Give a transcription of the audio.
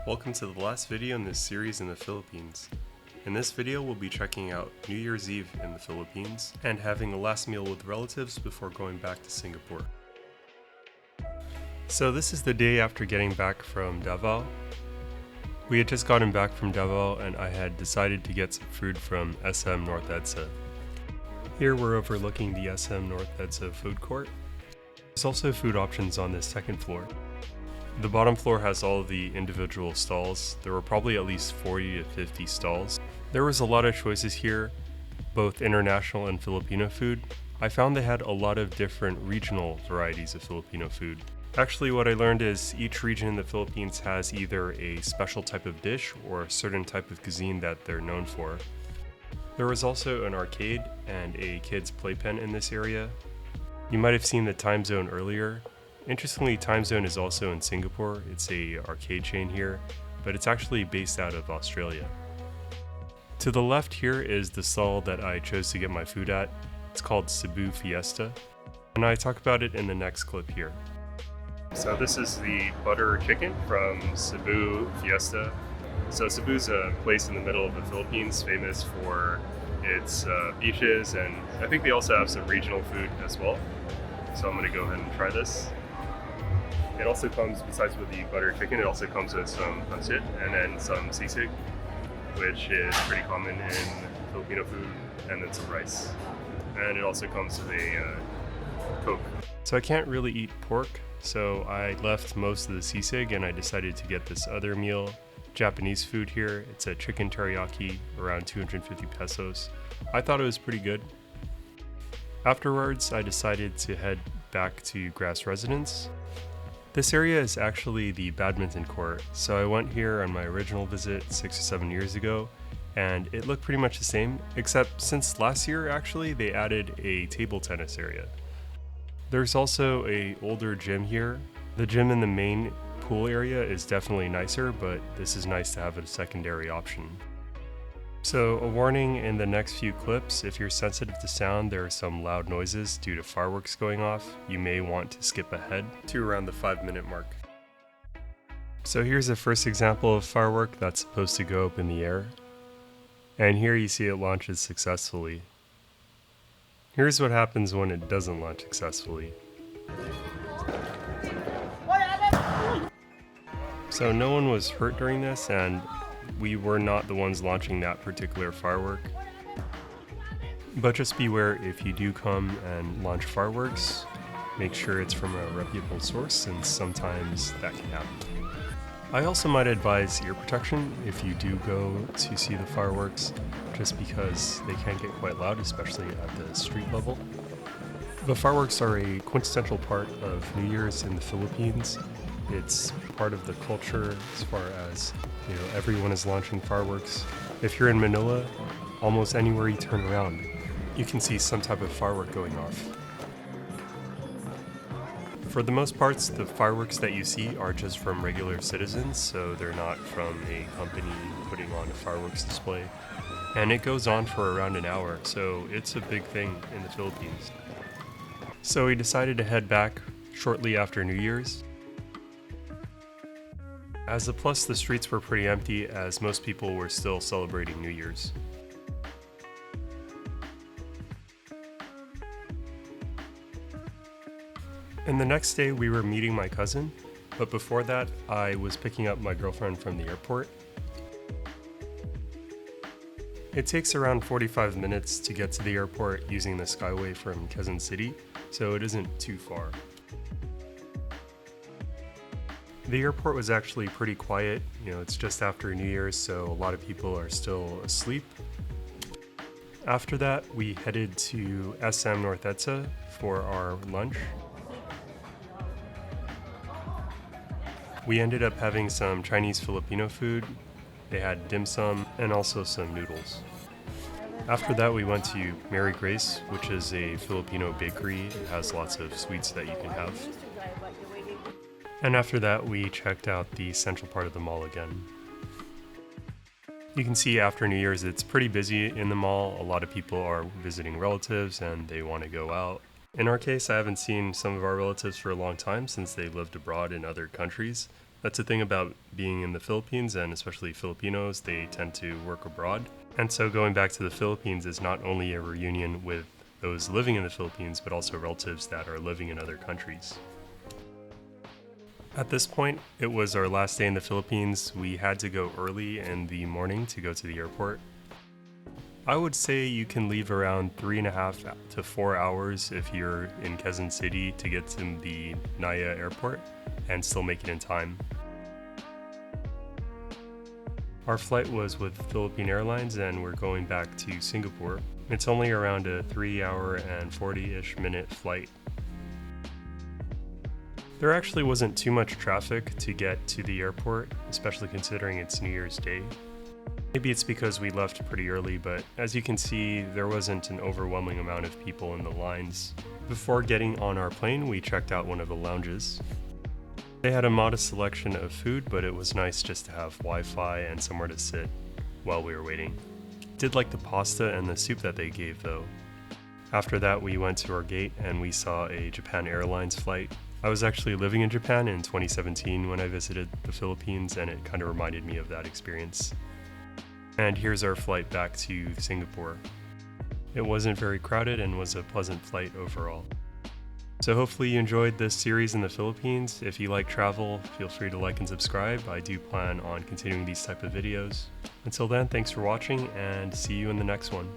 Welcome to the last video in this series in the Philippines. In this video we'll be checking out New Year's Eve in the Philippines and having a last meal with relatives before going back to Singapore. So this is the day after getting back from Davao. We had just gotten back from Davao and I had decided to get some food from SM North Edsa. Here we're overlooking the SM North Edsa food court. There's also food options on this second floor. The bottom floor has all of the individual stalls. There were probably at least 40 to 50 stalls. There was a lot of choices here, both international and Filipino food. I found they had a lot of different regional varieties of Filipino food. Actually, what I learned is each region in the Philippines has either a special type of dish or a certain type of cuisine that they're known for. There was also an arcade and a kids' playpen in this area. You might have seen the time zone earlier. Interestingly, Time Zone is also in Singapore. It's a arcade chain here, but it's actually based out of Australia. To the left here is the stall that I chose to get my food at. It's called Cebu Fiesta, and I talk about it in the next clip here. So this is the butter chicken from Cebu Fiesta. So Cebu's a place in the middle of the Philippines famous for its beaches, and I think they also have some regional food as well. So I'm gonna go ahead and try this. It also comes, besides with the butter chicken, it also comes with some pancit and then some sisig, which is pretty common in Filipino food, and then some rice. And it also comes with a Coke. So I can't really eat pork, so I left most of the sisig and I decided to get this other meal, Japanese food here. It's a chicken teriyaki, around 250 pesos. I thought it was pretty good. Afterwards, I decided to head back to Grass Residence. This area is actually the badminton court, so I went here on my original visit 6 or 7 years ago, and it looked pretty much the same, except since last year actually they added a table tennis area. There's also an older gym here. The gym in the main pool area is definitely nicer, but this is nice to have a secondary option. So a warning in the next few clips, if you're sensitive to sound, there are some loud noises due to fireworks going off. You may want to skip ahead to around the 5-minute mark. So here's the first example of firework that's supposed to go up in the air. And here you see it launches successfully. Here's what happens when it doesn't launch successfully. So no one was hurt during this, and we were not the ones launching that particular firework. But just beware, if you do come and launch fireworks, make sure it's from a reputable source, since sometimes that can happen. I also might advise ear protection if you do go to see the fireworks, just because they can get quite loud, especially at the street level. The fireworks are a quintessential part of New Year's in the Philippines. It's part of the culture as far as, everyone is launching fireworks. If you're in Manila, almost anywhere you turn around, you can see some type of firework going off. For the most parts, the fireworks that you see are just from regular citizens, so they're not from a company putting on a fireworks display. And it goes on for around an hour, so it's a big thing in the Philippines. So we decided to head back shortly after New Year's. As a plus, the streets were pretty empty as most people were still celebrating New Year's. And the next day we were meeting my cousin, but before that I was picking up my girlfriend from the airport. It takes around 45 minutes to get to the airport using the Skyway from Quezon City, so it isn't too far. The airport was actually pretty quiet. It's just after New Year's, so a lot of people are still asleep. After that, we headed to SM North Edsa for our lunch. We ended up having some Chinese Filipino food. They had dim sum and also some noodles. After that, we went to Mary Grace, which is a Filipino bakery. It has lots of sweets that you can have. And after that, we checked out the central part of the mall again. You can see after New Year's, it's pretty busy in the mall. A lot of people are visiting relatives and they want to go out. In our case, I haven't seen some of our relatives for a long time since they lived abroad in other countries. That's the thing about being in the Philippines, and especially Filipinos, they tend to work abroad. And so going back to the Philippines is not only a reunion with those living in the Philippines, but also relatives that are living in other countries. At this point, it was our last day in the Philippines. We had to go early in the morning to go to the airport. I would say you can leave around 3.5 to 4 hours if you're in Quezon City to get to the Naya airport and still make it in time. Our flight was with Philippine Airlines and we're going back to Singapore. It's only around a 3-hour and 40-ish minute flight. There actually wasn't too much traffic to get to the airport, especially considering it's New Year's Day. Maybe it's because we left pretty early, but as you can see, there wasn't an overwhelming amount of people in the lines. Before getting on our plane, we checked out one of the lounges. They had a modest selection of food, but it was nice just to have Wi-Fi and somewhere to sit while we were waiting. Did like the pasta and the soup that they gave though. After that, we went to our gate and we saw a Japan Airlines flight. I was actually living in Japan in 2017 when I visited the Philippines, and it kind of reminded me of that experience. And here's our flight back to Singapore. It wasn't very crowded and was a pleasant flight overall. So hopefully you enjoyed this series in the Philippines. If you like travel, feel free to like and subscribe. I do plan on continuing these type of videos. Until then, thanks for watching and see you in the next one.